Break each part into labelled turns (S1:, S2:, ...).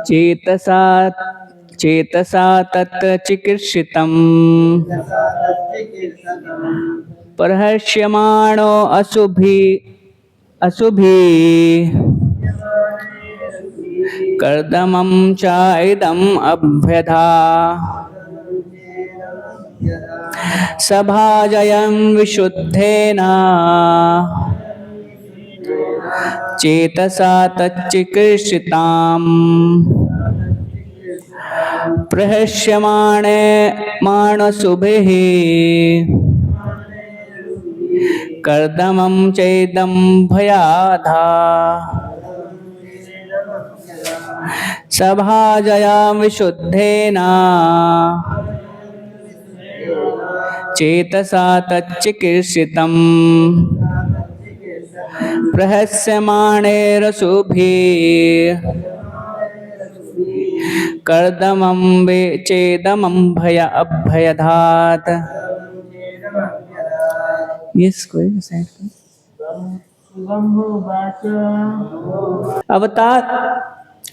S1: चेतसा चेतसा तत् चिकीर्षितम् प्रहस्यमाणो अशुभि कर्दमं च इदम् अभ्यधा सभाजयं विशुद्धेन चेतसा तच्चिकीर्षिताम् प्रहस्यमाणे मानसुभिः कर्दमं चेदं भयाधा सभाजयां विशुद्धेन चेतसा तच्चिकीर्षितम् प्रहस्यमाणेरशुभिः कर्दमं चेदमं अभ्यधात्।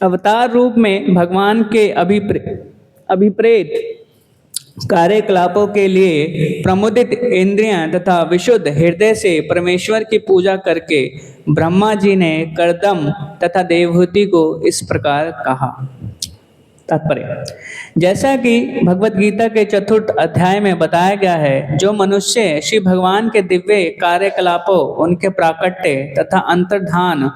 S1: अवतार रूप में भगवान के अभिप्रेत कार्यकलापों के लिए प्रमुदित इंद्रियां तथा विशुद्ध हृदय से परमेश्वर की पूजा करके ब्रह्मा जी ने कर्दम तथा देवहूति को इस प्रकार कहा। तात्पर्य, जैसा कि भगवत गीता के 4th अध्याय में बताया गया है, जो मनुष्य श्री भगवान के दिव्य कार्यकलापों, उनके प्राकट्य तथा अंतर्धान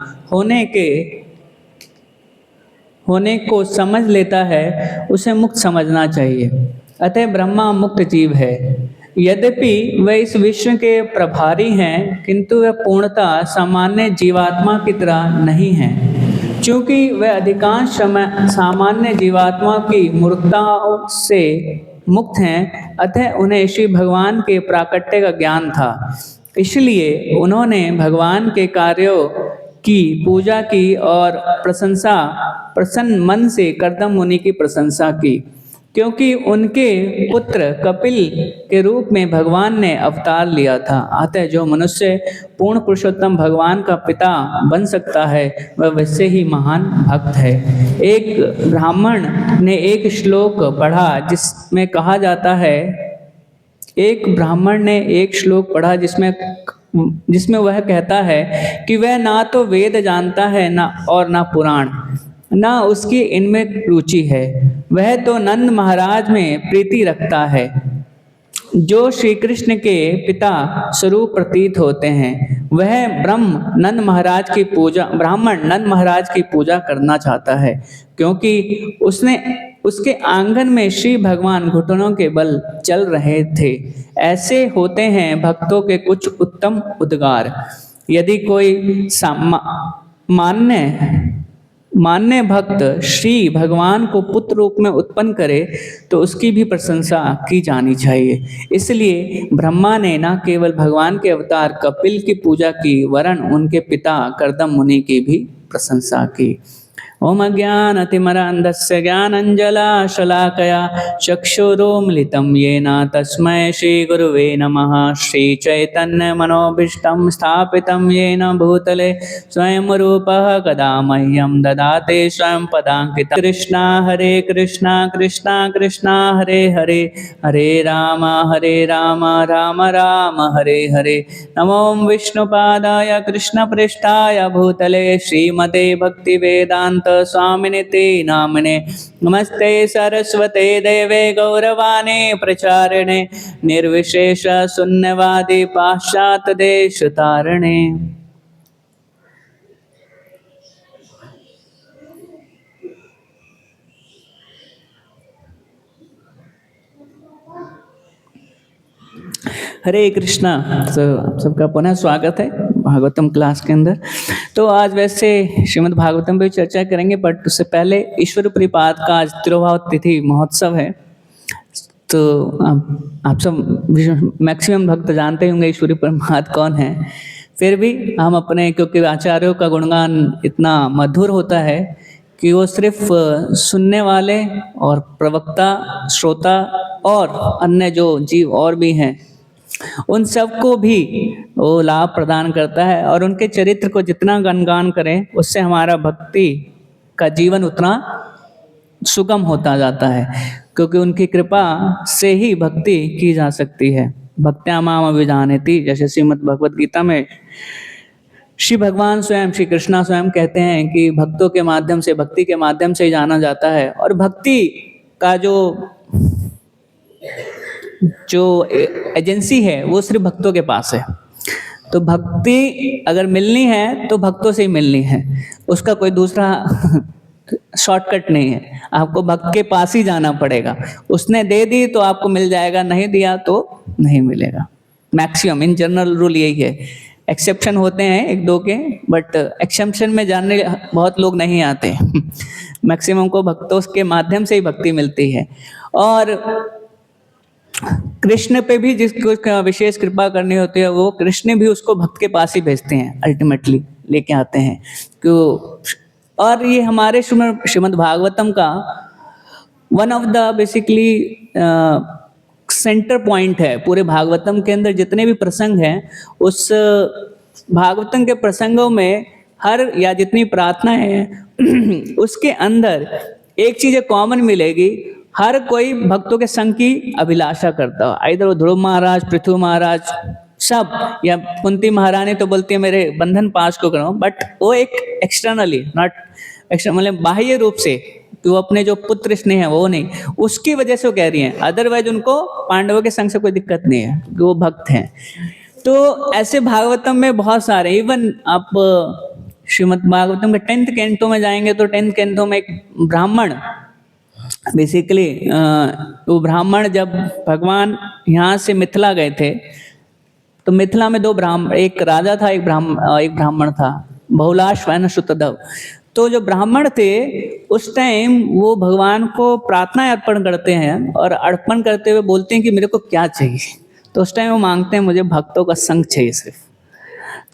S1: होने को समझ लेता है, उसे मुक्त समझना चाहिए। अतः ब्रह्मा मुक्त जीव है। यद्यपि वह इस विश्व के प्रभारी हैं, किंतु वह पूर्णतः सामान्य जीवात्मा की तरह नहीं है। चूंकि वह अधिकांश समय सामान्य जीवात्मा की मूर्खताओं से मुक्त हैं, अतः उन्हें श्री भगवान के प्राकट्य का ज्ञान था। इसलिए उन्होंने भगवान के कार्यों की पूजा की और प्रसन्न मन से कर्दम मुनि की प्रशंसा की, क्योंकि उनके पुत्र कपिल के रूप में भगवान ने अवतार लिया था। अतः जो मनुष्य पूर्ण पुरुषोत्तम भगवान का पिता बन सकता है, वह वैसे ही महान भक्त है। एक ब्राह्मण ने एक श्लोक पढ़ा जिसमें कहा जाता है, जिसमें वह कहता है कि वह ना तो वेद जानता है ना पुराण, ना उसकी इनमें रुचि है। वह तो नंद महाराज में प्रीति रखता है, जो श्री कृष्ण के पिता स्वरूप प्रतीत होते हैं। वह ब्राह्मण नंद महाराज की पूजा करना चाहता है, क्योंकि उसके आंगन में श्री भगवान घुटनों के बल चल रहे थे। ऐसे होते हैं भक्तों के कुछ उत्तम उद्गार। यदि कोई मान्य भक्त श्री भगवान को पुत्र रूप में उत्पन्न करे, तो उसकी भी प्रशंसा की जानी चाहिए। इसलिए ब्रह्मा ने न केवल भगवान के अवतार कपिल की पूजा की, वरन उनके पिता कर्दम मुनि की भी प्रशंसा की। ओम अज्ञानतिमिरान्धस्य ज्ञानाञ्जनशलाकया चक्षुरुन्मीलितं येन तस्मै श्रीगुरुवे नमः। श्रीचैतन्यमनोभीष्टं स्थापितं येन भूतले स्वयं रूपः कदा मह्यं ददाति स्वयं पदाङ्कितं। कृष्णा कृष्णा कृष्णा हरे हरे, हरे राम राम राम हरे हरे। नमो विष्णुपादाय कृष्णपृष्ठाय भूतले श्रीमते भक्तिवेदान्त स्वामिनिति नामिने। नमस्ते सरस्वते देवे गौरवाणी प्रचारिणे, निर्विशेष शून्यवादी पाश्चात्य देश तारिणे। हरे कृष्णा। तो आप सबका पुनः स्वागत है भागवतम क्लास के अंदर। तो आज वैसे श्रीमद् भागवतम पे चर्चा करेंगे, बट उससे पहले ईश्वर प्रिपाद का आज तिरुभाव तिथि महोत्सव है। तो आप सब मैक्सिमम भक्त जानते होंगे ईश्वरी प्रमाद कौन है। फिर भी हम अपने, क्योंकि आचार्यों का गुणगान इतना मधुर होता है कि वो सिर्फ सुनने वाले और प्रवक्ता, श्रोता और अन्य जो जीव और भी हैं, उन सबको भी वो लाभ प्रदान करता है। और उनके चरित्र को जितना गुणगान करें, उससे हमारा भक्ति का जीवन उतना सुगम होता जाता है, क्योंकि उनकी कृपा से ही भक्ति की जा सकती है। भक्त्या माम अभिजानति, जैसे श्रीमद् भगवत गीता में श्री भगवान स्वयं, श्री कृष्णा स्वयं कहते हैं कि भक्तों के माध्यम से, भक्ति के माध्यम से ही जाना जाता है। और भक्ति का जो एजेंसी है वो सिर्फ भक्तों के पास है। तो भक्ति अगर मिलनी है तो भक्तों से ही मिलनी है, उसका कोई दूसरा शॉर्टकट नहीं है। आपको भक्त के पास ही जाना पड़ेगा। उसने दे दी तो आपको मिल जाएगा, नहीं दिया तो नहीं मिलेगा। मैक्सिमम इन जनरल रूल यही है। एक्सेप्शन होते हैं एक दो के, बट एक्सेप्शन में जानने बहुत लोग नहीं आते। मैक्सिमम को भक्तों के माध्यम से ही भक्ति मिलती है। और कृष्ण पे भी जिसको विशेष कृपा करनी होती है, वो कृष्ण भी उसको भक्त के पास ही भेजते हैं, अल्टीमेटली लेके आते हैं क्यों। और ये हमारे श्रीमद् भागवतम का one of the basically centre point है। पूरे भागवतम के अंदर जितने भी प्रसंग हैं, उस भागवतम के प्रसंगों में हर या जितनी प्रार्थनाएं हैं उसके अंदर एक चीज कॉमन मिलेगी, हर कोई भक्तों के संग की अभिलाषा करता है। इधर वो ध्रुव महाराज, पृथु महाराज सब, या कुंती महारानी तो बोलती है मेरे बंधन पास को करो, बट वो एक एक्सटर्नली, नॉट एक्सटर्नल, मतलब बाह्य रूप से, कि वो अपने जो पुत्र स्नेह है वो नहीं, उसकी वजह से वो कह रही हैं। अदरवाइज उनको पांडवों के संग से कोई दिक्कत नहीं है, कि वो भक्त हैं। तो ऐसे भागवतम में बहुत सारे, इवन आप श्रीमद् भागवतम के 10th कैंटो में जाएंगे तो 10th कैंटो में एक ब्राह्मण, बेसिकली वो ब्राह्मण जब भगवान यहाँ से मिथिला गए थे, तो मिथिला में दो ब्राह्मण, एक राजा था, एक ब्राह्मण था, बहुलाश वैन सुतदव। तो जो ब्राह्मण थे उस टाइम वो भगवान को प्रार्थना अर्पण करते हैं, और अर्पण करते हुए बोलते हैं कि मेरे को क्या चाहिए। तो उस टाइम वो मांगते हैं मुझे भक्तों का संग चाहिए सिर्फ।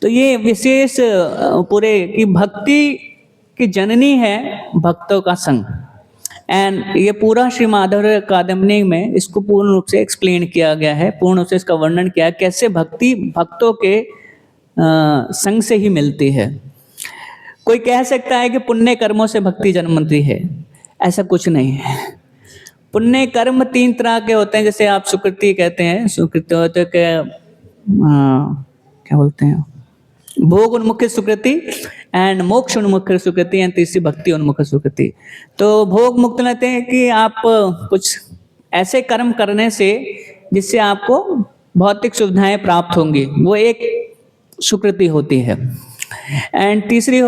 S1: तो ये विशेष पूरे की भक्ति की जननी है भक्तों का संग। एंड ये पूरा श्री माधव कादम्बनी में इसको पूर्ण रूप से एक्सप्लेन किया गया है, पूर्ण रूप से इसका वर्णन किया है, कैसे भक्ति भक्तों के संग से ही मिलती है। कोई कह सकता है कि पुण्य कर्मों से भक्ति जन्मती है, ऐसा कुछ नहीं है। पुण्य कर्म 3 तरह के होते हैं, जैसे आप सुकृति कहते हैं, सुकृति होते क्या बोलते हैं, भोग उन्मुख सुकृति एंड मोक्ष उन्मुख सुकृति एंड तीसरी भक्ति उन्मुख सुकृति। तो भोग मुक्त लेते हैं कि आप कुछ ऐसे कर्म करने से जिससे आपको भौतिक सुविधाएं प्राप्त होंगी, वो एक सुकृति होती है। एंड दूसरी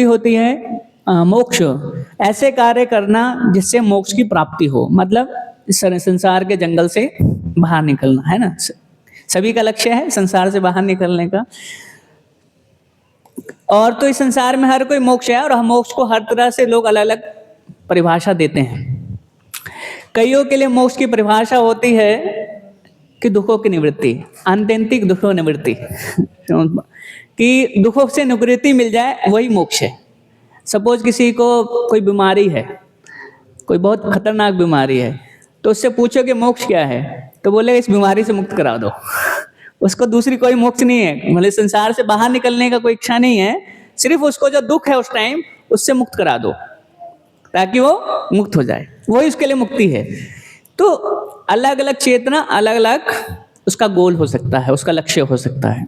S1: होती है मोक्ष, ऐसे कार्य करना जिससे मोक्ष की प्राप्ति हो, मतलब संसार के जंगल से बाहर निकलना, है ना, सभी का लक्ष्य है संसार से बाहर निकलने का। और तो इस संसार में हर कोई मोक्ष है, और मोक्ष को हर तरह से लोग अलग अलग परिभाषा देते हैं। कईयों के लिए मोक्ष की परिभाषा होती है कि दुखों की निवृत्ति, आत्यंतिक दुखों निवृत्ति, कि दुखों से निवृत्ति मिल जाए वही मोक्ष है। सपोज किसी को कोई बीमारी है, कोई बहुत खतरनाक बीमारी है, तो उससे पूछो कि मोक्ष क्या है, तो बोले इस बीमारी से मुक्त करा दो। उसको दूसरी कोई मोक्ष नहीं है, मतलब संसार से बाहर निकलने का कोई इच्छा नहीं है, सिर्फ उसको जो दुख है उस टाइम उससे मुक्त करा दो ताकि वो मुक्त हो जाए, वही उसके लिए मुक्ति है। तो अलग अलग चेतना, अलग अलग उसका गोल हो सकता है, उसका लक्ष्य हो सकता है।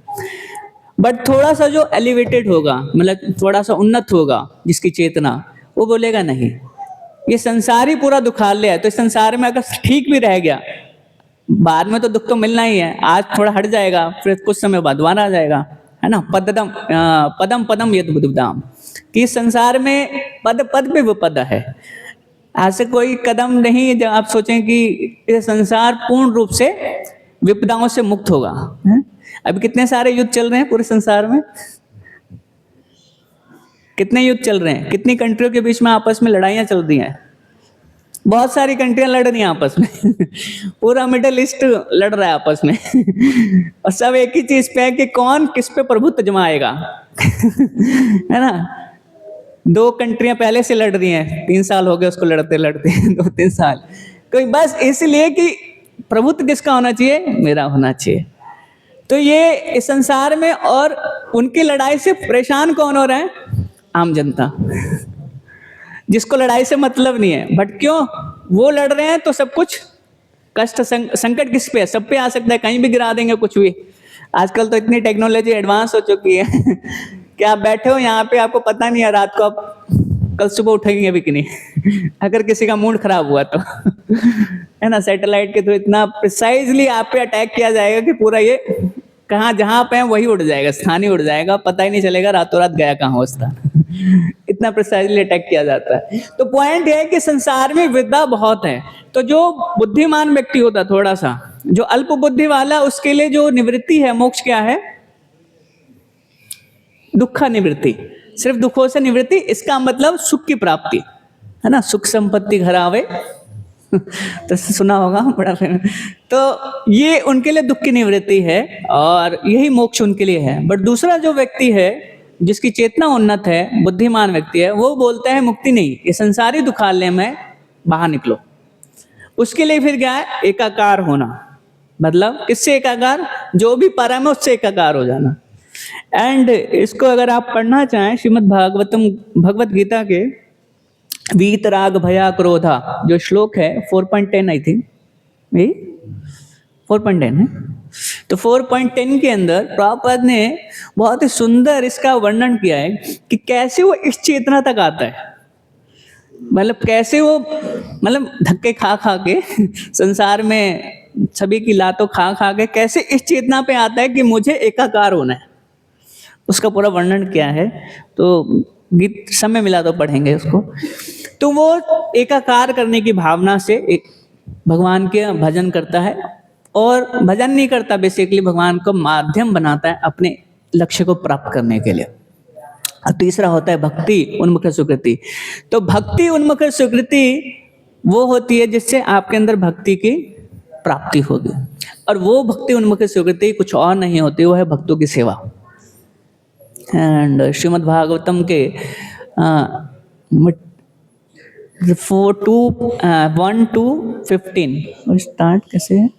S1: बट थोड़ा सा जो एलिवेटेड होगा, मतलब थोड़ा सा उन्नत होगा जिसकी चेतना, वो बोलेगा नहीं, ये संसार ही पूरा दुखालय है, तो इस संसार में अगर ठीक भी रह गया, बाद में तो दुख तो मिलना ही है, आज थोड़ा हट जाएगा, फिर कुछ समय बाद दोबारा आ जाएगा, है ना। पदम पदम यद बुद्धाम, कि संसार में पद पद पे विपद है। ऐसे कोई कदम नहीं जब आप सोचें कि ये संसार पूर्ण रूप से विपदाओं से मुक्त होगा। अभी कितने सारे युद्ध चल रहे हैं पूरे संसार में, कितने युद्ध चल रहे हैं, कितनी कंट्रियों के बीच में आपस में लड़ाइयाँ चल रही हैं, बहुत सारी कंट्रियां लड़ रही हैं आपस में। पूरा मिडिल ईस्ट लड़ रहा है आपस में। और सब एक ही चीज पे है कि कौन किस पे प्रभुत्व जमाएगा। है ना, 2 कंट्रियां पहले से लड़ रही हैं, 3 साल हो गए उसको लड़ते लड़ते, 2-3 साल, कोई बस इसलिए कि प्रभुत्व किसका होना चाहिए, मेरा होना चाहिए। तो ये इस संसार में, और उनकी लड़ाई से परेशान कौन हो रहा है, आम जनता। जिसको लड़ाई से मतलब नहीं है, बट क्यों वो लड़ रहे हैं, तो सब कुछ कष्ट संकट किस पे है, सब पे आ सकता है, कहीं भी गिरा देंगे कुछ भी। आजकल तो इतनी टेक्नोलॉजी एडवांस हो चुकी है कि आप बैठे हो यहाँ पे, आपको पता नहीं है रात को आप कल सुबह उठेंगे भी कि नहीं अगर किसी का मूड खराब हुआ तो है ना, सैटेलाइट के थ्रू इतना प्रिसाइजली आप पे अटैक किया जाएगा कि पूरा ये कहाँ जहाँ पे है वही उड़ जाएगा, स्थान ही उड़ जाएगा, पता ही नहीं चलेगा रातों रात गया कहाँ वो स्थान इतना प्रिसाइजली अटैक किया जाता है। तो पॉइंट ये है कि संसार में विद्या बहुत है, तो जो बुद्धिमान व्यक्ति होता है थोड़ा सा, जो अल्प बुद्धि वाला, उसके लिए जो निवृत्ति है, मोक्ष क्या है? दुखा निवृत्ति, सिर्फ दुखों से निवृत्ति, इसका मतलब सुख की प्राप्ति, है ना, सुख संपत्ति घर आवे तो सुना होगा बड़ा तो ये उनके लिए दुख की निवृत्ति है और यही मोक्ष उनके लिए है। बट दूसरा जो व्यक्ति है जिसकी चेतना उन्नत है, बुद्धिमान व्यक्ति है, वो बोलता है मुक्ति नहीं, ये संसारी दुखालय में बाहर निकलो। उसके लिए फिर क्या है? एकाकार होना, मतलब किससे एकाकार? जो भी परम है उससे एकाकार हो जाना। एंड इसको अगर आप पढ़ना चाहें, श्रीमद् भागवतम, भगवत गीता के वीत राग भया क्रोधा जो श्लोक है 4.10 आई थिंक, 4.10 है, तो 4.10 के अंदर प्रभुपाद ने बहुत ही सुंदर इसका वर्णन किया है कि कैसे वो इस चेतना तक आता है, मतलब कैसे वो, मतलब धक्के खा खा के संसार में सभी की लातों खा खा के कैसे इस चेतना पे आता है कि मुझे एकाकार होना है, उसका पूरा वर्णन किया है। तो गीत समय मिला तो पढ़ेंगे उसको। तो वो एकाकार करने की भावना से एक भगवान के भजन करता है, और भजन नहीं करता, बेसिकली भगवान को माध्यम बनाता है अपने लक्ष्य को प्राप्त करने के लिए। और तीसरा होता है भक्ति उन्मुख स्वीकृति। तो भक्ति उन्मुख स्वीकृति वो होती है जिससे आपके अंदर भक्ति की प्राप्ति होगी, और वो भक्ति उन्मुख स्वीकृति कुछ और नहीं होती, वो है भक्तों की सेवा। एंड श्रीमद् भागवतम के 1 to 15 स्टार्ट कैसे है,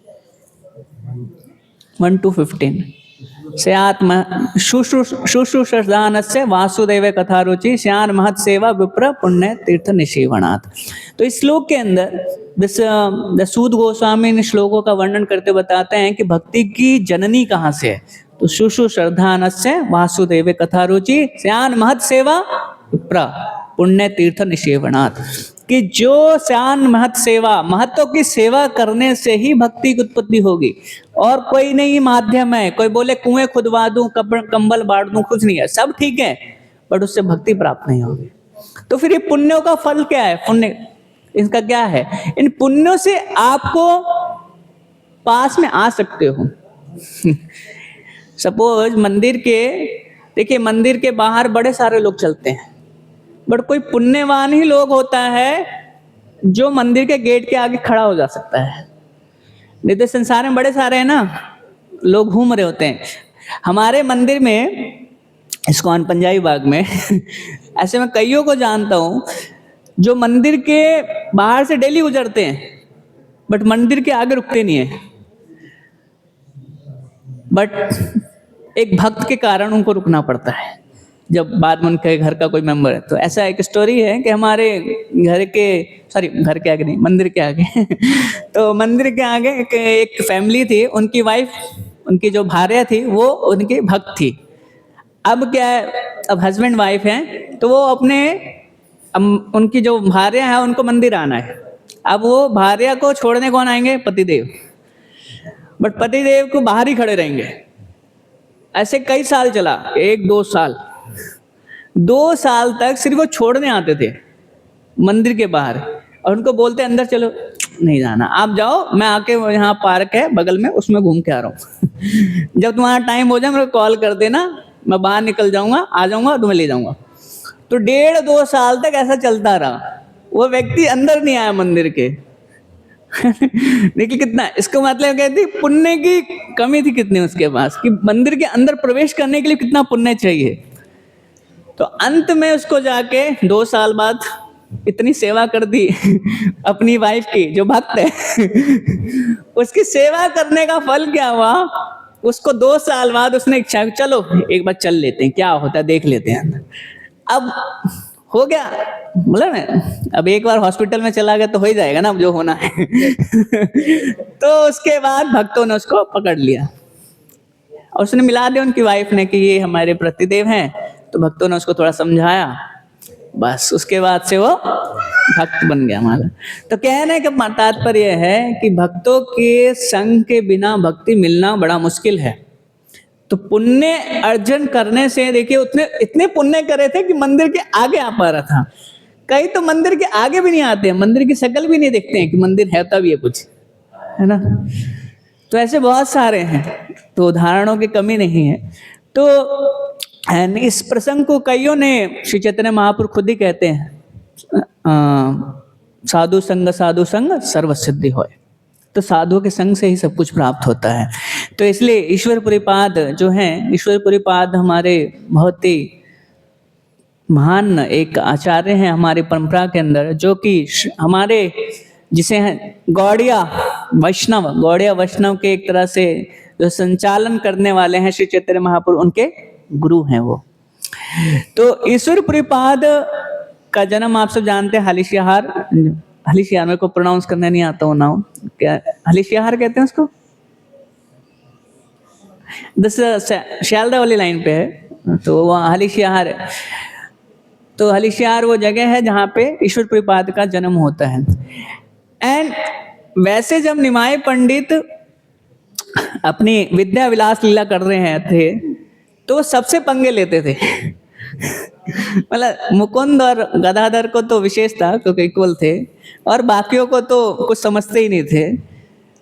S1: 1 to 15 से आत्मा शुश्रूषदानस्य वासुदेव कथा रुचि श्यान महत सेवा विप्र पुण्य तीर्थ निषेवणात्। तो इस श्लोक के अंदर सूद गोस्वामी इन श्लोकों का वर्णन करते बताते हैं कि भक्ति की जननी कहाँ से है। तो शुश्रूषदानस्य वासुदेव कथा रुचि श्यान महत सेवा विप्र पुण्य तीर्थ निषेवणात्, कि जो श्यान महत सेवा, महत्व की सेवा करने से ही भक्ति की उत्पत्ति होगी, और कोई नहीं माध्यम है। कोई बोले कुएं खुदवा दूं, कंबल बांट दूं, कुछ नहीं है, सब ठीक है, बट उससे भक्ति प्राप्त नहीं होगी। तो फिर ये पुण्यों का फल क्या है? पुण्य इनका क्या है? इन पुण्यों से आपको पास में आ सकते हो। सपोज मंदिर के, देखिए मंदिर के बाहर बड़े सारे लोग चलते हैं, बट कोई पुण्यवान ही लोग होता है जो मंदिर के गेट के आगे खड़ा हो जा सकता है। नहीं तो संसार में बड़े सारे हैं ना लोग घूम रहे होते हैं। हमारे मंदिर में इस्कॉन पंजाबी बाग में ऐसे मैं कईयों को जानता हूँ जो मंदिर के बाहर से डेली गुजरते हैं, बट मंदिर के आगे रुकते नहीं है, बट एक भक्त के कारण उनको रुकना पड़ता है जब बाद में उनके घर का कोई मेंबर है। तो ऐसा एक स्टोरी है कि हमारे घर के आगे नहीं, मंदिर के आगे तो मंदिर के आगे एक फैमिली थी, उनकी वाइफ, उनकी जो भार्या थी वो उनकी भक्त थी। अब क्या है, अब हस्बैंड वाइफ हैं, तो वो अपने उनकी जो भार्या है उनको मंदिर आना है। अब वो भार्या को छोड़ने कौन आएंगे? पतिदेव। बट पतिदेव को बाहर ही खड़े रहेंगे। ऐसे कई साल चला, 1-2 साल, 2 साल तक सिर्फ वो छोड़ने आते थे मंदिर के बाहर, और उनको बोलते अंदर चलो, नहीं जाना, आप जाओ, मैं आके यहाँ पार्क है बगल में उसमें घूम के आ रहा हूँ जब तुम्हारा टाइम हो जाए मेरे को कॉल कर देना, मैं बाहर निकल जाऊंगा, आ जाऊंगा, तुम्हें ले जाऊंगा। तो 1.5-2 साल तक ऐसा चलता रहा, वो व्यक्ति अंदर नहीं आया मंदिर के देखिए कितना, इसको मतलब कहती पुण्य की कमी थी कितनी उसके पास, कि मंदिर के अंदर प्रवेश करने के लिए कितना पुण्य चाहिए। तो अंत में उसको जाके 2 साल बाद इतनी सेवा कर दी अपनी वाइफ की जो भक्त है उसकी सेवा करने का फल क्या हुआ? उसको 2 साल बाद उसने इच्छा, चलो एक बार चल लेते हैं, क्या होता है देख लेते हैं। अब हो गया, बोला ना, अब एक बार हॉस्पिटल में चला गया तो हो ही जाएगा ना, अब जो होना है। तो उसके बाद भक्तों ने उसको पकड़ लिया और उसने मिला दिया उनकी वाइफ ने कि ये हमारे प्रतिदेव हैं। तो भक्तों ने उसको थोड़ा समझाया, बस उसके बाद से वो भक्त बन गया हमारा। तो कहने का तात्पर्य है कि भक्तों के संग के बिना भक्ति मिलना बड़ा मुश्किल है। तो पुण्य अर्जन करने से, देखिए उतने इतने पुण्य करे थे कि मंदिर के आगे आ पा रहा था। कई तो मंदिर के आगे भी नहीं आते हैं, मंदिर की शक्ल भी नहीं देखते हैं कि मंदिर है तब ये कुछ, है ना। तो ऐसे बहुत सारे हैं, तो उदाहरणों की कमी नहीं है। तो इस प्रसंग को कईयों ने, श्री चैतन्य महाप्रभु खुद ही कहते हैं, साधु संग सर्व सिद्धि होय। तो साधुओं के संग से ही सब कुछ प्राप्त होता है। तो इसलिए ईश्वरपुरीपाद जो हैं, ईश्वरपुरीपाद हमारे बहुत ही महान एक आचार्य हैं हमारी परंपरा के अंदर, जो कि हमारे जिसे हैं गौड़िया वैष्णव के एक तरह से जो संचालन करने वाले हैं श्री चैतन्य महाप्रभु, उनके गुरु हैं वो। तो ईश्वरपुरीपाद का जन्म आप सब जानते हैं, हालिशहार मेरे को प्रोनाउंस करना नहीं आता हूँ नाम, क्या हालिशहार कहते हैं उसको, शालदा वाली लाइन पे है, तो वहाँ हालिशहार है। तो हालिशहार वो जगह है जहाँ पे ईश्वरपुरीपाद का जन्म होता है। एंड वैसे जब निमाय पंडित अपनी विद्या विलास लीला कर रहे हैं थे, तो सबसे पंगे लेते थे। मतलब मुकुंद और गदाधर को तो विशेष था क्योंकि इक्वल थे, और बाकियों को तो कुछ समझते ही नहीं थे।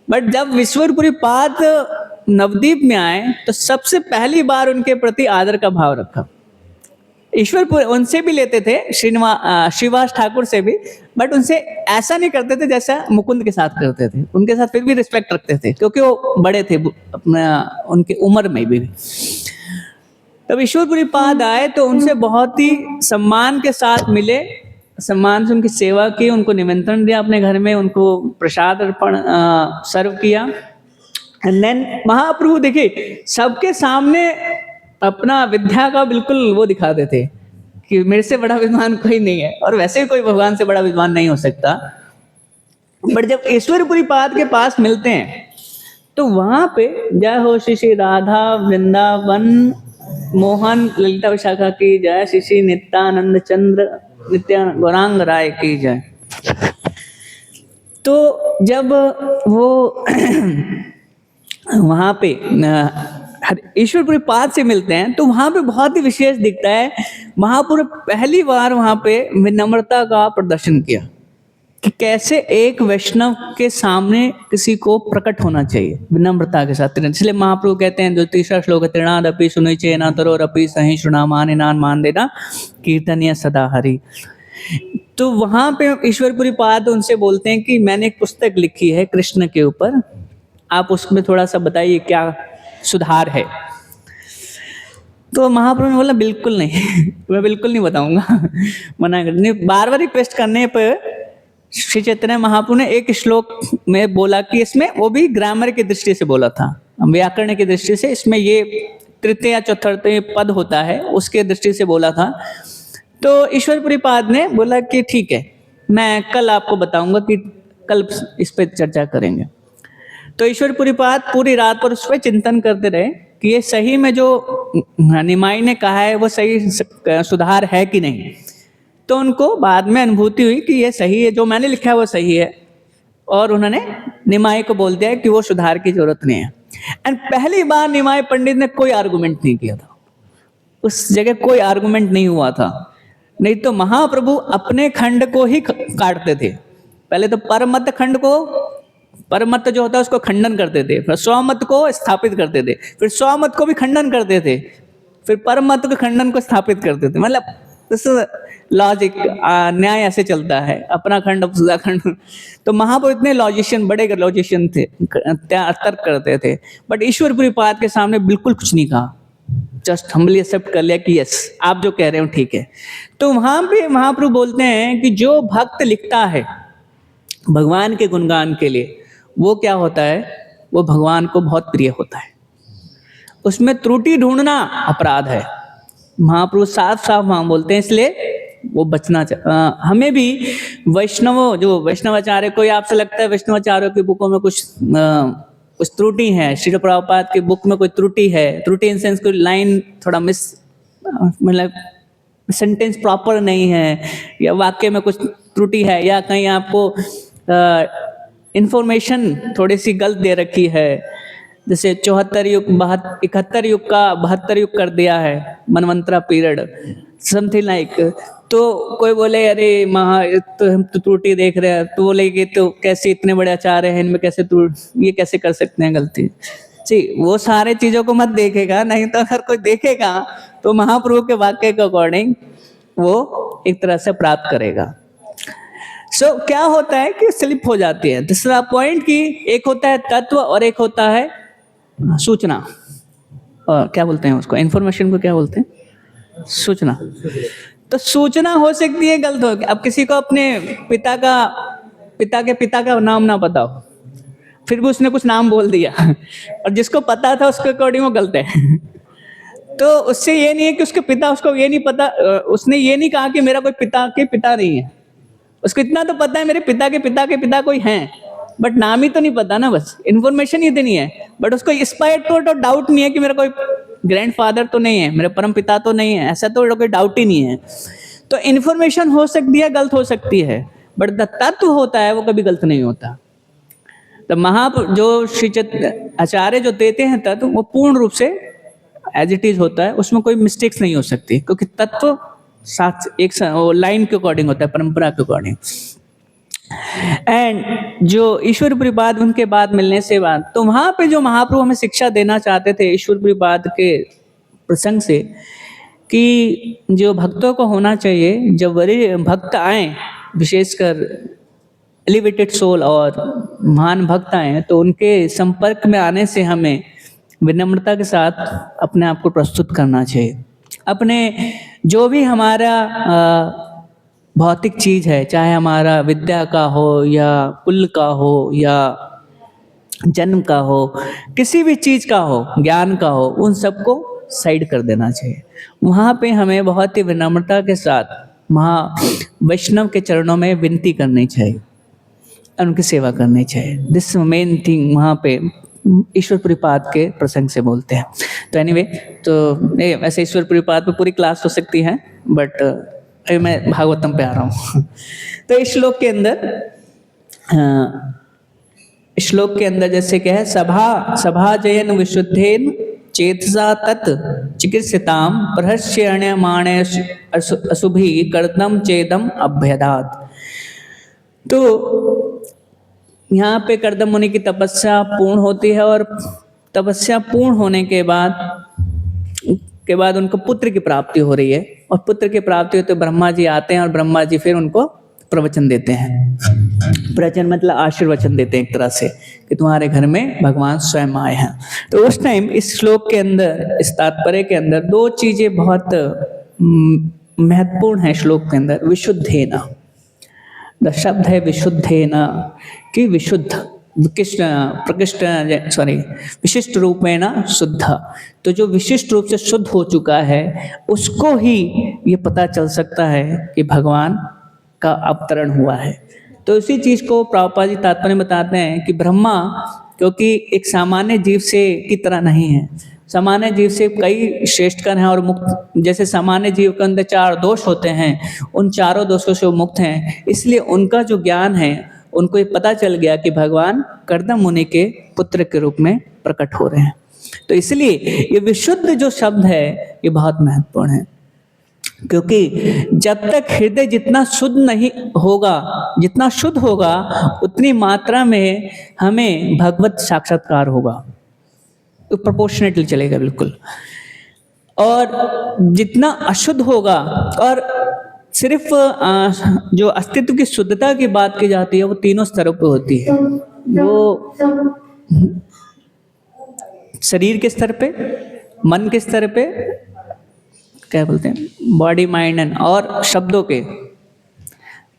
S1: बट जब ईश्वरपुरीपाद नवद्वीप में आए तो सबसे पहली बार उनके प्रति आदर का भाव रखा। ईश्वरपुर उनसे भी लेते थे, श्रीवास ठाकुर से भी, बट उनसे ऐसा नहीं करते थे जैसा मुकुंद के साथ करते थे। उनके साथ फिर भी रिस्पेक्ट रखते थे क्योंकि वो बड़े थे अपना उनकी उम्र में भी। तब ईश्वरपुरीपाद आए तो उनसे बहुत ही सम्मान के साथ मिले, सम्मान से उनकी सेवा की, उनको निमंत्रण दिया अपने घर में, उनको प्रसाद अर्पण सर्व किया। एंड देन महाप्रभु देखिए सबके सामने अपना विद्या का बिल्कुल वो दिखाते थे कि मेरे से बड़ा विद्वान कोई नहीं है, और वैसे भी कोई भगवान से बड़ा विद्वान नहीं हो सकता। बट जब ईश्वरपुरीपाद के पास मिलते हैं तो वहां पे जय हो श्री श्री राधा वृंदावन मोहन ललिता विशाखा की जय, श्री श्री नित्यानंद चंद्र नित्य गौरांग राय की जय। तो जब वो वहां पे ईश्वरपुरीपाद से मिलते हैं तो वहां पे बहुत ही विशेष दिखता है। महापुरुष पहली बार वहां पे विनम्रता का प्रदर्शन किया कि कैसे एक वैष्णव के सामने किसी को प्रकट होना चाहिए विनम्रता के साथ। इसलिए महाप्रभु कहते हैं जो तीसरा श्लोक है, तृणादपि सुनिचे न तरोरपि सहिष्णुना मानिनान मान देना कीर्तनीय सदा हरि। तो वहां पे ईश्वरपुरीपाद उनसे बोलते हैं कि मैंने एक पुस्तक लिखी है कृष्ण के ऊपर, आप उसमें थोड़ा सा बताइए क्या सुधार है। तो महाप्रभु ने बोला बिल्कुल नहीं, मैं बिल्कुल नहीं बताऊंगा, मना करने। बार बार रिक्वेस्ट करने पर श्री चैतन्य महाप्रभु ने एक श्लोक में बोला कि इसमें, वो भी ग्रामर की दृष्टि से बोला था, व्याकरण की दृष्टि से, इसमें ये तृतीय या चतुर्थ पद होता है उसके दृष्टि से बोला था। तो ईश्वरपुरीपाद ने बोला कि ठीक है, मैं कल आपको बताऊंगा, कि कल इस पर चर्चा करेंगे। तो ईश्वरपुरीपाद पूरी रात पर उस पर चिंतन करते रहे कि ये सही में जो निमाई ने कहा है वो सही सुधार है कि नहीं। तो उनको बाद में अनुभूति हुई कि ये सही है, जो मैंने लिखा है वो सही है, और उन्होंने निमाई को बोल दिया कि वो सुधार की जरूरत नहीं है। एंड पहली बार निमाई पंडित ने कोई आर्गुमेंट नहीं किया था, उस जगह कोई आर्गुमेंट नहीं हुआ था। नहीं तो महाप्रभु अपने खंड को ही काटते थे। पहले तो परमत खंड को, परमत जो होता है उसको खंडन करते थे, फिर स्वमत को स्थापित करते थे, फिर स्वमत को भी खंडन करते थे, फिर परमत के खंडन को स्थापित करते थे। मतलब लॉजिक न्याय ऐसे चलता है, अपना खंड दूसरा खंड। तो महाप्रभु इतने लॉजिशियन, बड़े लॉजिशियन थे, तर्क करते थे। बट ईश्वरपुरीपाद के सामने बिल्कुल कुछ नहीं कहा, जस्ट हम्बली एक्सेप्ट कर लिया कि यस आप जो कह रहे हो ठीक है। तो वहां पे महाप्रभु बोलते हैं कि जो भक्त लिखता है भगवान के गुणगान के लिए, वो क्या होता है, वो भगवान को बहुत प्रिय होता है। उसमें त्रुटि ढूंढना अपराध है। महाप्रभु साफ साफ वहां बोलते हैं। इसलिए वो बचना हमें भी जो वैष्णवाचार्य, कोई आपसे लगता है वैष्णवाचार्यों की बुकों में कुछ त्रुटि है, श्रील प्रभुपाद की बुक में कोई त्रुटि है, त्रुटि इन सेंस कोई लाइन थोड़ा मतलब सेंटेंस प्रॉपर नहीं है, या वाक्य में कुछ त्रुटि है, या कहीं आपको इंफॉर्मेशन थोड़ी सी गलत दे रखी है, जैसे 74 युग 71 युग का 72 युग कर दिया है, मनवंतरा पीरियड समथिंग लाइक, तो कोई बोले अरे तो हम तो त्रुटि देख रहे हैं, तो बोलेगे तो कैसे इतने बड़े आचार्य हैं, इनमें कैसे ये कैसे कर सकते हैं गलती। जी, वो सारे चीजों को मत देखेगा, नहीं तो अगर कोई देखेगा तो महाप्रभु के वाक्य के अकॉर्डिंग वो एक तरह से प्राप्त करेगा। क्या होता है कि स्लिप हो जाती है। दूसरा पॉइंट कि एक होता है तत्व और एक होता है सूचना, और क्या बोलते हैं उसको, इंफॉर्मेशन को क्या बोलते हैं, सूचना। तो सूचना हो सकती है गलत हो। अब किसी को अपने पिता के पिता का नाम ना पता हो, फिर भी उसने कुछ नाम बोल दिया और जिसको पता था उसके अकॉर्डिंग वो गलत है। तो उससे ये नहीं है कि उसके पिता, उसको ये नहीं पता, उसने ये नहीं कहा कि मेरा कोई पिता के पिता नहीं है, उसको इतना तो पता है मेरे पिता के पिता के पिता कोई हैं, बट नाम ही तो नहीं पता ना, बस इन्फॉर्मेशन ही इतनी है, बट उसको इस पर तो डाउट नहीं है कि मेरा कोई ग्रैंडफादर तो नहीं है, मेरे परम पिता तो नहीं है, ऐसा तो कोई डाउट ही नहीं है। तो इन्फॉर्मेशन हो सकती है, गलत हो सकती है, बट द तत्व होता है वो कभी गलत नहीं होता। तो जो श्री आचार्य जो देते हैं तत्व, वो पूर्ण रूप से एज इट इज होता है, उसमें कोई मिस्टेक्स नहीं हो सकती, क्योंकि तत्व साथ एक लाइन के अकॉर्डिंग होता है, परंपरा के अकॉर्डिंग। एंड जो ईश्वर परिपाद उनके बाद मिलने से बाद, तो वहां पे जो महाप्रभु हमें शिक्षा देना चाहते थे ईश्वर परिपाद के प्रसंग से, कि जो भक्तों को होना चाहिए, जब वरीय भक्त आए, विशेषकर एलिवेटेड सोल और महान भक्त आए, तो उनके संपर्क में आने से हमें विनम्रता के साथ अपने आप को प्रस्तुत करना चाहिए। अपने जो भी हमारा भौतिक चीज है, चाहे हमारा विद्या का हो या कुल का हो या जन्म का हो, किसी भी चीज का हो, ज्ञान का हो, उन सबको साइड कर देना चाहिए। वहाँ पे हमें बहुत ही विनम्रता के साथ वैष्णव के चरणों में विनती करनी चाहिए, उनकी सेवा करनी चाहिए। दिस मेन थिंग वहाँ पे ईश्वर परिपाद के प्रसंग से बोलते हैं। तो एनीवे, तो वैसे ईश्वर परिपाद पे पूरी क्लास हो सकती है, बट अभी मैं भागवतम पे आ रहा हूँ। तो इस श्लोक के अंदर जैसे क्या है, सभा जयन विशुद्धेन चेतसा तत् चिकित्सिताम प्रहस्यण्यमाणे अशुभि कर्तम चेदम अभ्यदात। तो यहाँ पे कर्दम मुनि की तपस्या पूर्ण होती है, और तपस्या पूर्ण होने के बाद उनको पुत्र की प्राप्ति हो रही है, और पुत्र की प्राप्ति होते ब्रह्मा जी आते हैं, और ब्रह्मा जी फिर उनको प्रवचन देते हैं। प्रवचन मतलब आशीर्वचन देते हैं एक तरह से, कि तुम्हारे घर में भगवान स्वयं आए हैं। तो उस टाइम इस श्लोक के अंदर, इस तात्पर्य के अंदर दो चीजें बहुत महत्वपूर्ण है श्लोक के अंदर। विशुद्धेन, द शब्द है विशुद्धेन, कि विशुद्ध, विशिष्ट रूप में ना शुद्ध। तो जो विशिष्ट रूप से शुद्ध हो चुका है, उसको ही ये पता चल सकता है कि भगवान का अवतरण हुआ है। तो इसी चीज को प्रभुपाद जी तात्पर्य बताते हैं कि ब्रह्मा, क्योंकि एक सामान्य जीव से की तरह नहीं है, सामान्य जीव से कई श्रेष्ठकर हैं और मुक्त। जैसे सामान्य जीव के अंदर 4 दोष होते हैं, उन चारों दोषों से वो मुक्त हैं, इसलिए उनका जो ज्ञान है, उनको ये पता चल गया कि भगवान कर्दम मुनि के पुत्र के रूप में प्रकट हो रहे हैं। तो इसलिए ये विशुद्ध जो शब्द है ये बहुत महत्वपूर्ण है, क्योंकि जब तक हृदय जितना शुद्ध नहीं होगा, जितना शुद्ध होगा, उतनी मात्रा में हमें भगवत साक्षात्कार होगा, तो प्रोपोर्शनेटली चलेगा बिल्कुल। और जितना अशुद्ध होगा, और सिर्फ जो अस्तित्व की शुद्धता की बात की जाती है, वो तीनों स्तरों पे होती है। वो शरीर के स्तर पे, मन के स्तर पे, क्या बोलते हैं, बॉडी माइंड एंड, और शब्दों के।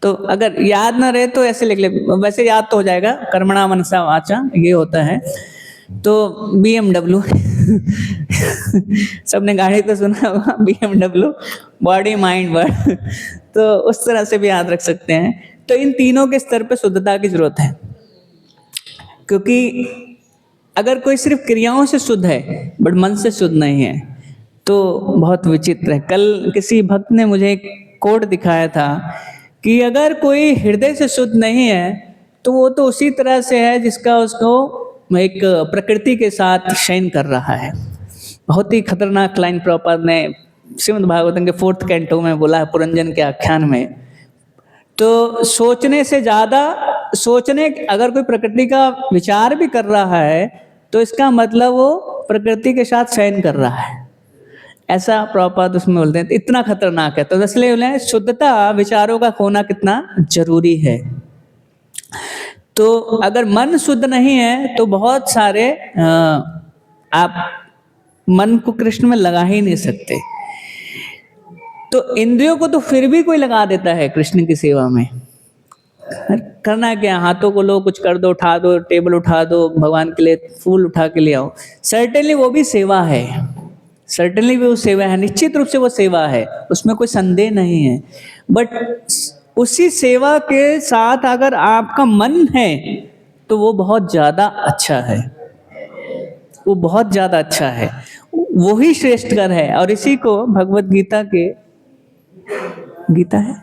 S1: तो अगर याद ना रहे तो ऐसे लिख ले, वैसे याद तो हो जाएगा, कर्मणा मनसा वाचा, ये होता है। तो BMW सबने गाड़ी तो सुना होगा, BMW, बॉडी माइंड वर्ड, तो उस तरह से भी याद रख सकते हैं। तो इन तीनों के स्तर पे शुद्धता की जरूरत है, क्योंकि अगर कोई सिर्फ क्रियाओं से शुद्ध है बट मन से शुद्ध नहीं है तो बहुत विचित्र है। कल किसी भक्त ने मुझे एक कोट दिखाया था कि अगर कोई हृदय से शुद्ध नहीं है तो वो तो उसी तरह से है जिसका उसको एक प्रकृति के साथ शयन कर रहा है। बहुत ही खतरनाक लाइन प्रभुपाद ने श्रीमद् भागवतम के 4th कैंटो में बोला है, पुरंजन के आख्यान में। तो सोचने से ज्यादा सोचने, अगर कोई प्रकृति का विचार भी कर रहा है तो इसका मतलब वो प्रकृति के साथ शयन कर रहा है, ऐसा प्रभुपाद उसमें बोलते हैं। इतना खतरनाक है। तो इसलिए बोले शुद्धता, विचारों का खोना कितना जरूरी है। तो अगर मन शुद्ध नहीं है तो बहुत सारे आप मन को कृष्ण में लगा ही नहीं सकते। तो इंद्रियों को तो फिर भी कोई लगा देता है कृष्ण की सेवा में। करना क्या, हाथों को लो, कुछ कर दो, उठा दो, टेबल उठा दो, भगवान के लिए फूल उठा के ले आओ। सर्टेनली वो भी सेवा है, सर्टेनली भी वो सेवा है, निश्चित रूप से वो सेवा है, उसमें कोई संदेह नहीं है। बट उसी सेवा के साथ अगर आपका मन है तो वो बहुत ज्यादा अच्छा है, वो बहुत ज्यादा अच्छा है, वो ही श्रेष्ठकर है। और इसी को भगवत गीता के, गीता है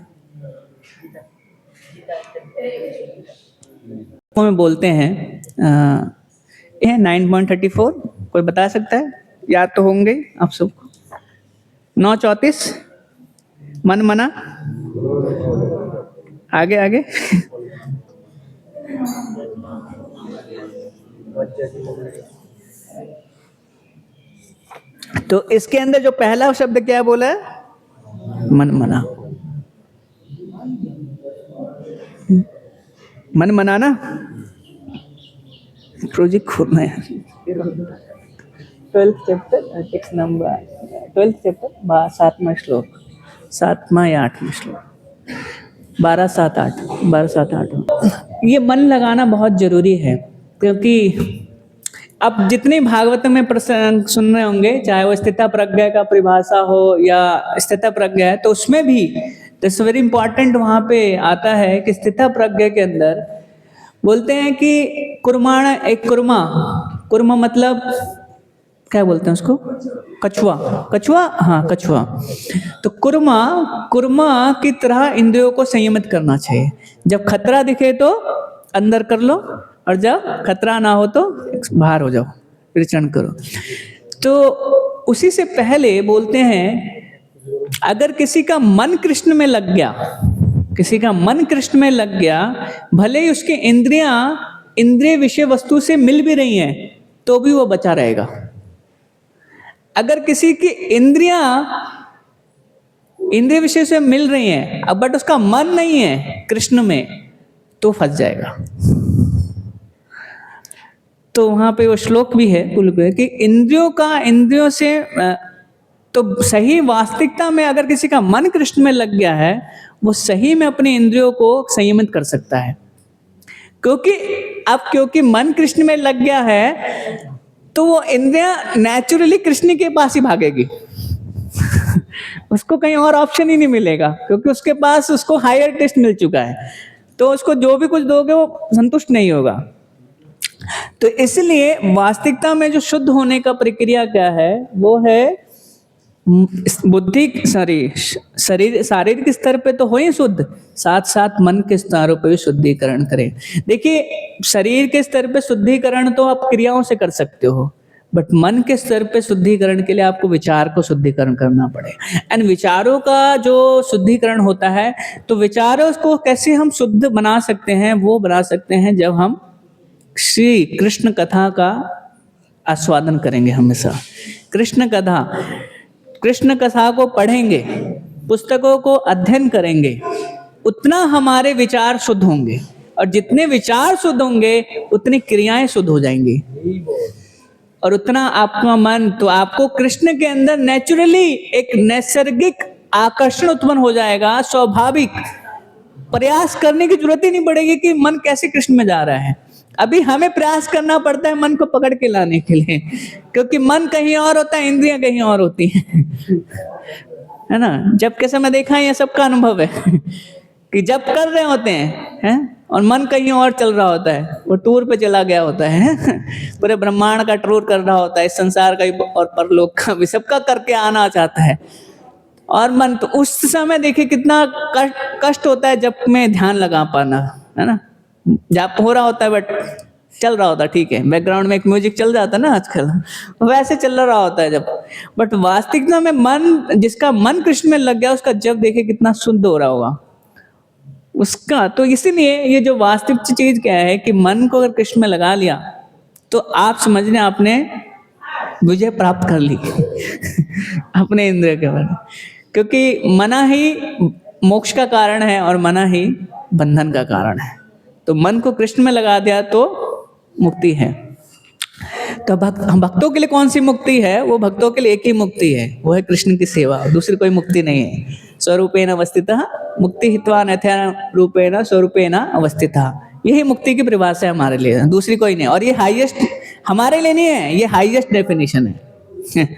S1: में बोलते हैं, यह 9.34 कोई बता सकता है? याद तो होंगे आप सबको। 9:34 मन मना, आगे आगे तो इसके अंदर जो पहला शब्द क्या बोला है? मन मना, मन मनाना। प्रोजेक्ट खोलना है। 12th chapter text number 12th chapter 7वां श्लोक, 7वां या 8वां श्लोक, 12-7-8। ये मन लगाना बहुत जरूरी है, क्योंकि अब जितने भागवत में प्रसंग सुन रहे होंगे, चाहे वो स्थिता प्रज्ञा का परिभाषा हो या स्थिता प्रज्ञा है, तो उसमें भी दैट्स वेरी इंपॉर्टेंट वहां पे आता है कि स्थिता प्रज्ञा के अंदर बोलते हैं कि कुर्माण, एक कुर्मा, कुर्मा मतलब क्या बोलते हैं उसको? कछुआ, कछुआ, हाँ कछुआ। तो कुर्मा, कुर्मा की तरह इंद्रियों को संयमित करना चाहिए। जब खतरा दिखे तो अंदर कर लो, और जब खतरा ना हो तो बाहर हो जाओ, विचरण करो। तो उसी से पहले बोलते हैं अगर किसी का मन कृष्ण में लग गया, किसी का मन कृष्ण में लग गया, भले ही उसकी इंद्रियां इंद्रिय विषय वस्तु से मिल भी रही हैं तो भी वो बचा रहेगा। अगर किसी की इंद्रियां इंद्रिय विषय से मिल रही हैं अब बट उसका मन नहीं है कृष्ण में, तो फंस जाएगा। तो वहां पे वो श्लोक भी है कि इंद्रियों का, इंद्रियों से तो सही वास्तविकता में अगर किसी का मन कृष्ण में लग गया है, वो सही में अपने इंद्रियों को संयमित कर सकता है। क्योंकि मन कृष्ण में लग गया है तो वो इंद्रियां नेचुरली कृष्ण के पास ही भागेगी। उसको कहीं और ऑप्शन ही नहीं मिलेगा, क्योंकि उसके पास उसको हायर टेस्ट मिल चुका है। तो उसको जो भी कुछ दोगे वो संतुष्ट नहीं होगा। तो इसलिए वास्तविकता में जो शुद्ध होने का प्रक्रिया क्या है, वो है बुद्धि, शरीर, शारीरिक स्तर पे तो हो ही शुद्ध, साथ साथ मन के स्तरों पे भी शुद्धिकरण करें। देखिए शरीर के स्तर पे शुद्धिकरण तो आप क्रियाओं से कर सकते हो, बट मन के स्तर पे शुद्धिकरण के लिए आपको विचार को शुद्धिकरण करना पड़ेगा। एंड विचारों का जो शुद्धिकरण होता है, तो विचारों को कैसे हम शुद्ध बना सकते हैं? वो बना सकते हैं जब हम श्री कृष्ण कथा का आस्वादन करेंगे। हमेशा कृष्ण कथा को पढ़ेंगे, पुस्तकों को अध्ययन करेंगे, उतना हमारे विचार शुद्ध होंगे, और जितने विचार शुद्ध होंगे उतनी क्रियाएं शुद्ध हो जाएंगी, और उतना आपका मन, तो आपको कृष्ण के अंदर नेचुरली एक नैसर्गिक आकर्षण उत्पन्न हो जाएगा। स्वाभाविक प्रयास करने की जरूरत ही नहीं पड़ेगी कि मन कैसे कृष्ण में जा रहा है। अभी हमें प्रयास करना पड़ता है मन को पकड़ के लाने के लिए, क्योंकि मन कहीं और होता है, इंद्रियां कहीं और होती हैं। है ना। जब के समय देखा है, ये सबका अनुभव है कि जब कर रहे होते हैं और मन कहीं और चल रहा होता है, वो टूर पे चला गया होता है पूरे ब्रह्मांड का टूर कर रहा होता है, इस संसार का और परलोक का भी, सबका करके आना चाहता है। और मन तो उस समय देखिए कितना कष्ट होता है जब में ध्यान लगा पाना, है ना। जाप हो रहा होता है बट चल रहा होता है, ठीक है, बैकग्राउंड में एक म्यूजिक चल जाता है ना आजकल, वैसे चल रहा होता है जब। बट वास्तविकता में मन, जिसका मन कृष्ण में लग गया, उसका जब देखे कितना शुद्ध हो रहा होगा उसका। तो इसीलिए ये जो वास्तविक चीज क्या है कि मन को अगर कृष्ण में लगा लिया तो आप समझ लें आपने विजय प्राप्त कर ली अपने इंद्रिय के बारे में, क्योंकि मना ही मोक्ष का कारण है और मना ही बंधन का कारण है। तो मन को कृष्ण में लगा दिया तो मुक्ति है। तो हम भक्तों के लिए कौन सी मुक्ति है? वो भक्तों के लिए एक ही मुक्ति है, वो है कृष्ण की सेवा, दूसरी कोई मुक्ति नहीं है। स्वरूपेण अवस्थितः मुक्ति हित्वा नथया रूपेण स्वरूपेण अवस्थितः, यही मुक्ति की परिभाषा है हमारे लिए, दूसरी कोई नहीं। और ये हाईएस्ट हमारे लिए नहीं है, ये हाईएस्ट डेफिनेशन है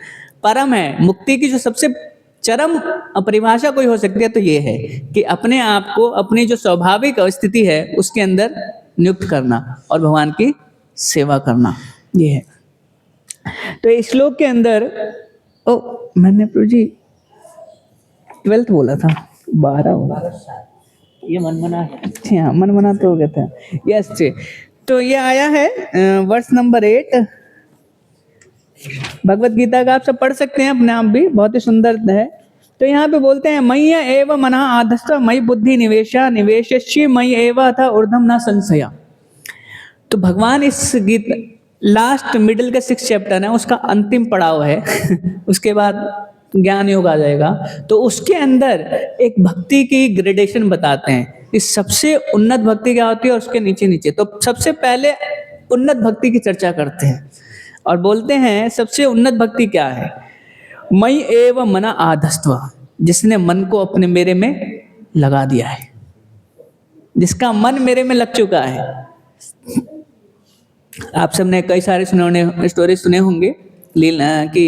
S1: परम है। मुक्ति की जो सबसे चरम परिभाषा कोई हो सकती है तो ये है कि अपने आप को अपनी जो स्वाभाविक स्थिति है उसके अंदर नियुक्त करना और भगवान की सेवा करना, ये है। तो इस श्लोक के अंदर मैंने प्रभु जी 12th बोला था, 12 बोला, ये मनमना है। अच्छा, मनमना तो हो गया था, यस जी। तो ये आया है वर्ष नंबर 8 भगवत गीता का, आप सब पढ़ सकते हैं अपने आप भी, बहुत ही सुंदर है। तो यहाँ पे बोलते हैं मय्य एव मनः आधस्त्व मयि बुद्धि निवेशा निवेशस्य मयि एव अथ ऊर्ध्वं न संशया। तो भगवान इस गीत लास्ट मिडिल का 6th चैप्टर है, उसका अंतिम पड़ाव है उसके बाद ज्ञान योग आ जाएगा। तो उसके अंदर एक भक्ति की ग्रेडेशन बताते हैं कि सबसे उन्नत भक्ति क्या होती है और उसके नीचे नीचे। तो सबसे पहले उन्नत भक्ति की चर्चा करते हैं और बोलते हैं सबसे उन्नत भक्ति क्या है? मयि एव मन आधस्त्व, जिसने मन को अपने मेरे में लगा दिया है, जिसका मन मेरे में लग चुका है। आप सबने कई सारे स्टोरी सुने होंगे लीला कि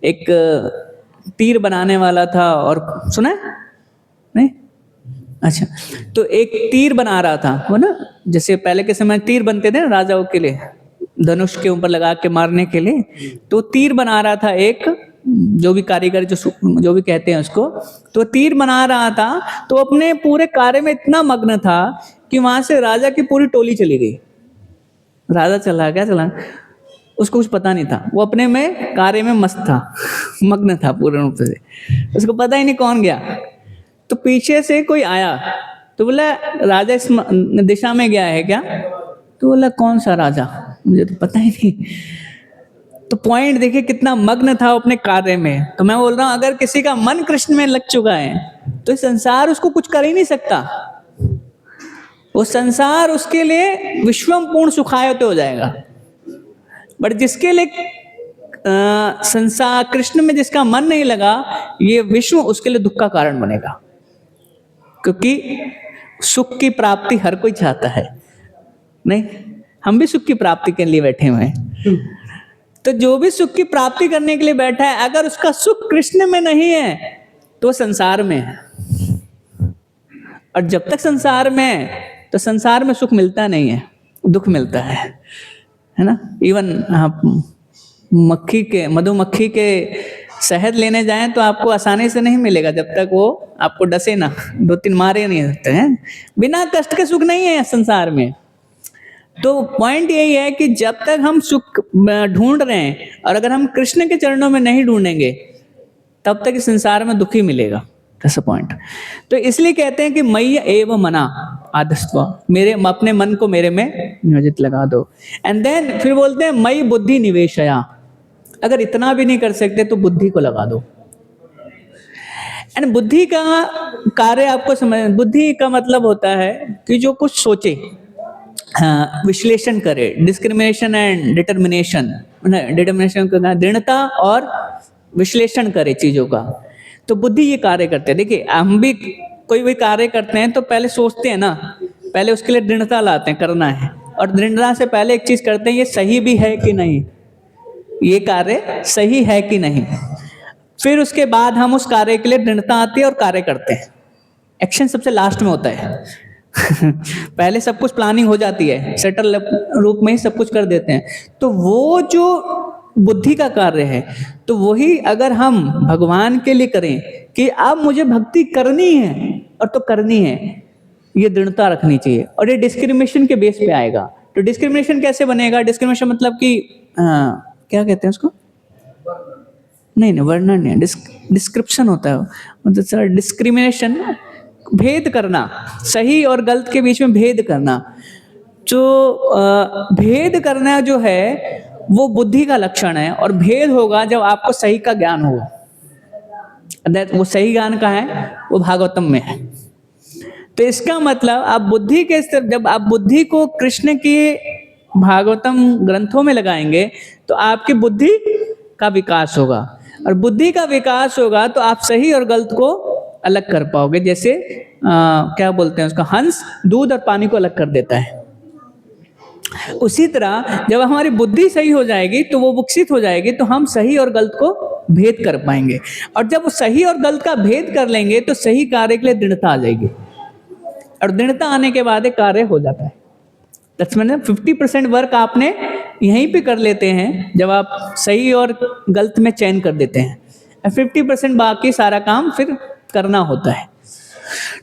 S1: एक तीर बनाने वाला था, और सुना है नहीं? अच्छा, तो एक तीर बना रहा था वो ना, जैसे पहले के समय तीर बनते थे ना राजाओं के लिए, धनुष के ऊपर लगा के मारने के लिए। तो तीर बना रहा था एक, जो भी कारीगर जो भी कहते हैं उसको, तो तीर बना रहा था। तो अपने पूरे कार्य में इतना मग्न था कि वहां से राजा की पूरी टोली चली गई। राजा चला गया, उसको कुछ पता नहीं था, वो अपने में कार्य में मस्त था मग्न था पूर्ण रूप से, उसको पता ही नहीं कौन गया। तो पीछे से कोई आया तो बोला राजा इस दिशा में गया है क्या? तो बोला कौन सा राजा, मुझे तो पता ही नहीं। तो पॉइंट देखिए कितना मग्न था अपने कार्य में। तो मैं बोल रहा हूं अगर किसी का मन कृष्ण में लग चुका है तो संसार उसको कुछ कर ही नहीं सकता, वो संसार उसके लिए विश्वम पूर्ण सुखायत हो जाएगा। बट जिसके लिए संसार कृष्ण में जिसका मन नहीं लगा, ये विश्व उसके लिए दुख का कारण बनेगा, क्योंकि सुख की प्राप्ति हर कोई चाहता है। नहीं, हम भी सुख की प्राप्ति के लिए बैठे हुए हैं। तो जो भी सुख की प्राप्ति करने के लिए बैठा है, अगर उसका सुख कृष्ण में नहीं है तो संसार में है। और जब तक संसार में है तो संसार में सुख मिलता नहीं है, दुख मिलता है ना। इवन आप मधुमक्खी के शहद लेने जाएं तो आपको आसानी से नहीं मिलेगा जब तक वो आपको डसे ना, 2-3 मारे नहीं सकते हैं। बिना कष्ट के सुख नहीं है संसार में। तो पॉइंट यही है कि जब तक हम सुख ढूंढ रहे हैं और अगर हम कृष्ण के चरणों में नहीं ढूंढेंगे तब तक इस संसार में दुख ही मिलेगा। That's a point. तो इसलिए कहते हैं कि मय्य एव मना आधस्त्व, मेरे अपने मन को मेरे में नियोजित लगा दो। एंड देन फिर बोलते हैं मयि बुद्धि निवेशया, अगर इतना भी नहीं कर सकते तो बुद्धि को लगा दो। एंड बुद्धि का कार्य आपको समझ, बुद्धि का मतलब होता है कि जो कुछ सोचे, विश्लेषण करे, डिस्क्रिमिनेशन एंड डिटर्मिनेशन, डिटर्मिनेशन का दृढ़ता और विश्लेषण करे चीजों का। तो बुद्धि ये कार्य करते हैं। देखिए हम भी कोई भी कार्य करते हैं तो पहले सोचते हैं ना, पहले उसके लिए दृढ़ता लाते हैं, करना है, और दृढ़ता से पहले एक चीज करते हैं, ये सही भी है कि नहीं, ये कार्य सही है कि नहीं। फिर उसके बाद हम उस कार्य के लिए दृढ़ता आती है और कार्य करते हैं। एक्शन सबसे लास्ट में होता है। पहले सब कुछ प्लानिंग हो जाती है, सेटल रूप में ही सब कुछ कर देते हैं। तो वो जो बुद्धि का कार्य है, तो वही अगर हम भगवान के लिए करें कि अब मुझे भक्ति करनी है और तो करनी है, ये दृढ़ता रखनी चाहिए। और ये डिस्क्रिमिनेशन के बेस पे आएगा। तो डिस्क्रिमिनेशन कैसे बनेगा? डिस्क्रिमिनेशन मतलब कि क्या कहते हैं उसको? नहीं, वर्णन नहीं, डिस्क्रिप्शन होता है मतलब सर, डिस्क्रिमिनेशन, भेद करना, सही और गलत के बीच में भेद करना। जो भेद करना जो है वो बुद्धि का लक्षण है, और भेद होगा जब आपको सही का ज्ञान होगा। वो सही ज्ञान कहाँ है? वो भागवतम में है। तो इसका मतलब आप बुद्धि के स्तर, जब आप बुद्धि को कृष्ण के भागवतम ग्रंथों में लगाएंगे तो आपकी बुद्धि का विकास होगा, और बुद्धि का विकास होगा तो आप सही और गलत को अलग कर पाओगे। जैसे क्या बोलते हैं उसका, हंस दूध और पानी को अलग कर देता है। उसी तरह जब हमारी बुद्धि सही हो जाएगी तो वो विकसित हो जाएगी, तो हम सही और गलत को भेद कर पाएंगे। और जब वो सही और गलत का भेद कर लेंगे तो सही कार्य के लिए दृढ़ता आ जाएगी, और दृढ़ता आने के बाद एक कार्य हो जाता है। दैट्स मीन 50% वर्क आपने यहीं पे कर लेते हैं जब आप सही और गलत में चयन कर देते हैं, 50% बाकी सारा काम फिर करना होता है।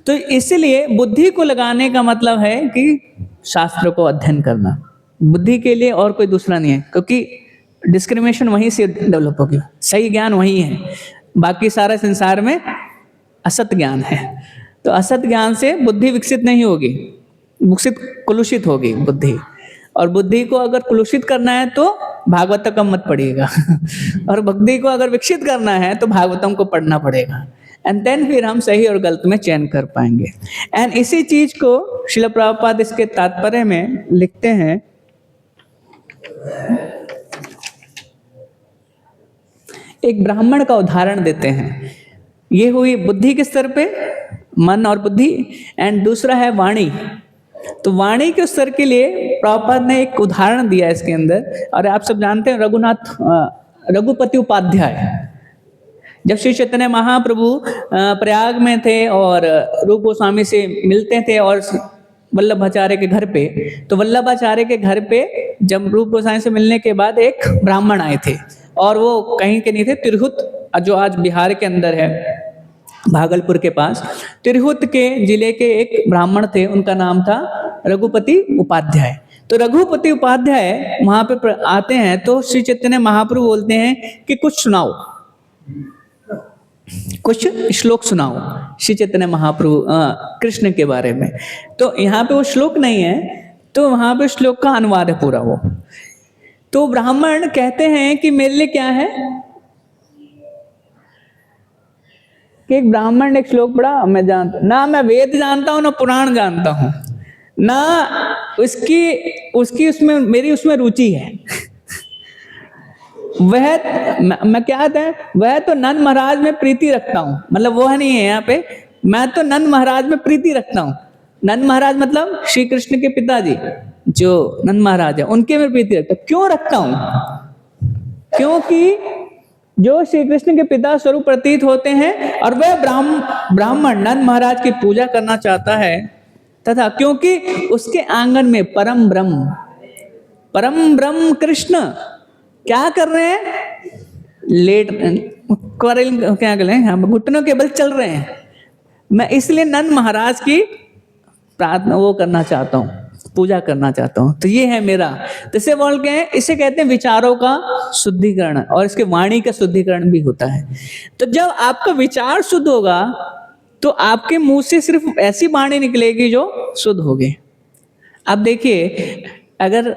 S1: तो इसलिए बुद्धि को लगाने का मतलब है कि शास्त्र को अध्ययन करना, बुद्धि के लिए और कोई दूसरा नहीं है, क्योंकि डिस्क्रिमिनेशन वहीं से डेवलप होगी। सही ज्ञान वही है, बाकी सारा संसार में असत ज्ञान है। तो असत ज्ञान से बुद्धि विकसित नहीं होगी, विकसित कुलुषित होगी बुद्धि। और बुद्धि को अगर कुलुषित करना है तो भागवतम मत पढ़िएगा। और बुद्धि को अगर विकसित करना है तो भागवतम को पढ़ना पड़ेगा। एंड देन फिर हम सही और गलत में चयन कर पाएंगे। एंड इसी चीज को श्रील प्रभुपाद इसके तात्पर्य में लिखते हैं, एक ब्राह्मण का उदाहरण देते हैं। ये हुई बुद्धि के स्तर पे, मन और बुद्धि, एंड दूसरा है वाणी। तो वाणी के स्तर के लिए प्रभुपाद ने एक उदाहरण दिया इसके अंदर। और आप सब जानते हैं रघुपति उपाध्याय, जब श्री चैतन्य महाप्रभु प्रयाग में थे और रूप गोस्वामी से मिलते थे और वल्लभाचार्य के घर पे, तो वल्लभाचार्य के घर पे जब रूप गोस्वामी से मिलने के बाद एक ब्राह्मण आए थे, और वो कहीं के नहीं थे, तिरहुत जो आज बिहार के अंदर है, भागलपुर के पास, तिरहुत के जिले के एक ब्राह्मण थे, उनका नाम था रघुपति उपाध्याय। तो रघुपति उपाध्याय वहां पे आते हैं तो श्री चैतन्य महाप्रभु बोलते हैं कि कुछ सुनाओ, कुछ श्लोक सुनाओ श्री चैतन्य महाप्रभु कृष्ण के बारे में। तो यहाँ पे वो श्लोक नहीं है, तो वहां पे श्लोक का अनुवाद है पूरा वो। तो ब्राह्मण कहते हैं कि मेरे लिए क्या है कि एक ब्राह्मण ने एक श्लोक पढ़ा, मैं जानता ना, मैं वेद जानता हूँ ना पुराण जानता हूँ ना, उसकी उसमें मेरी उसमें रुचि है। मैं क्या कहते हैं, वह तो नंद महाराज में प्रीति रखता हूँ, मतलब वो नहीं है यहाँ पे, मैं तो नंद महाराज में प्रीति रखता हूँ। नंद महाराज मतलब श्री कृष्ण के पिताजी जो नंद महाराज है, उनके में प्रीति रखता हूँ। क्यों रखता हूँ? क्योंकि जो श्री कृष्ण के पिता स्वरूप प्रतीत होते हैं, और वह ब्राह्मण नंद महाराज की पूजा करना चाहता है, तथा क्योंकि उसके आंगन में परम ब्रह्म कृष्ण क्या कर रहे हैं, लेट क्या कर रहे हैं, हम घुटनों के बल चल रहे हैं। मैं इसलिए नंद महाराज की प्रार्थना वो करना चाहता हूँ, पूजा करना चाहता हूँ। तो ये है मेरा, तो इसे बोलते हैं, इसे कहते हैं विचारों का शुद्धिकरण, और इसके वाणी का शुद्धिकरण भी होता है। तो जब आपका विचार शुद्ध होगा तो आपके मुंह से सिर्फ ऐसी वाणी निकलेगी जो शुद्ध होगी। अब देखिए, अगर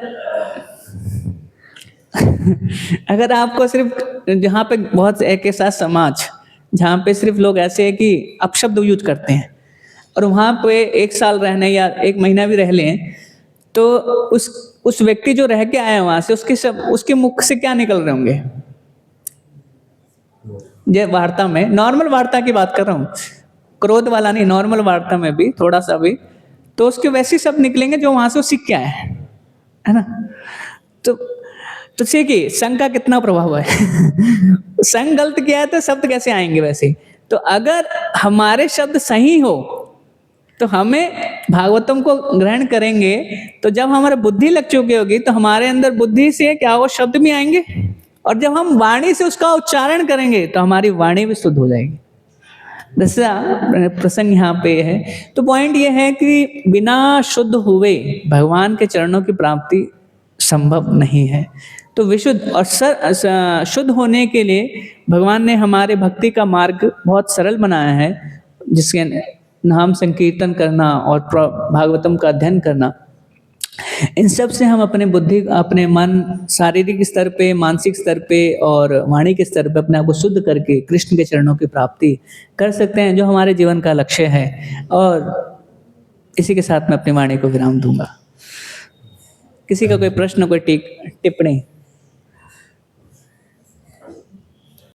S1: आपको सिर्फ, जहाँ पे बहुत एक ऐसा समाज जहाँ पे सिर्फ लोग ऐसे हैं कि अपशब्द यूज करते हैं, और वहाँ पे 1 साल रहने या 1 महीना भी रह लें, तो उस व्यक्ति जो रह के आया वहां से, उसके मुख से क्या निकल रहे होंगे? ये वार्ता में, नॉर्मल वार्ता की बात कर रहा हूँ, क्रोध वाला नहीं, नॉर्मल वार्ता में भी थोड़ा सा भी, तो उसके वैसे शब्द निकलेंगे जो वहां से वो सीख के आए है ना। तो तो देखिए संग का कितना प्रभाव है। संग गलत किया है तो शब्द कैसे आएंगे वैसे। तो अगर हमारे शब्द सही हो तो हमें भागवतम को ग्रहण करेंगे, तो जब हमारे बुद्धि लग चुकी होगी तो हमारे अंदर बुद्धि से क्या होगा, शब्द भी आएंगे, और जब हम वाणी से उसका उच्चारण करेंगे तो हमारी वाणी भी शुद्ध हो जाएगी। दूसरा प्रसंग यहाँ पे है। तो पॉइंट ये है कि बिना शुद्ध हुए भगवान के चरणों की प्राप्ति संभव नहीं है। तो विशुद्ध और शुद्ध होने के लिए भगवान ने हमारे भक्ति का मार्ग बहुत सरल बनाया है, जिसके नाम संकीर्तन करना और भागवतम का अध्ययन करना। इन सब से हम अपने बुद्धि, अपने मन, शारीरिक स्तर पे, मानसिक स्तर पे और वाणी के स्तर पे अपने आप को शुद्ध करके कृष्ण के चरणों की प्राप्ति कर सकते हैं, जो हमारे जीवन का लक्ष्य है। और इसी के साथ मैं अपनी वाणी को विराम दूंगा। किसी का कोई प्रश्न, कोई टिप्पणी?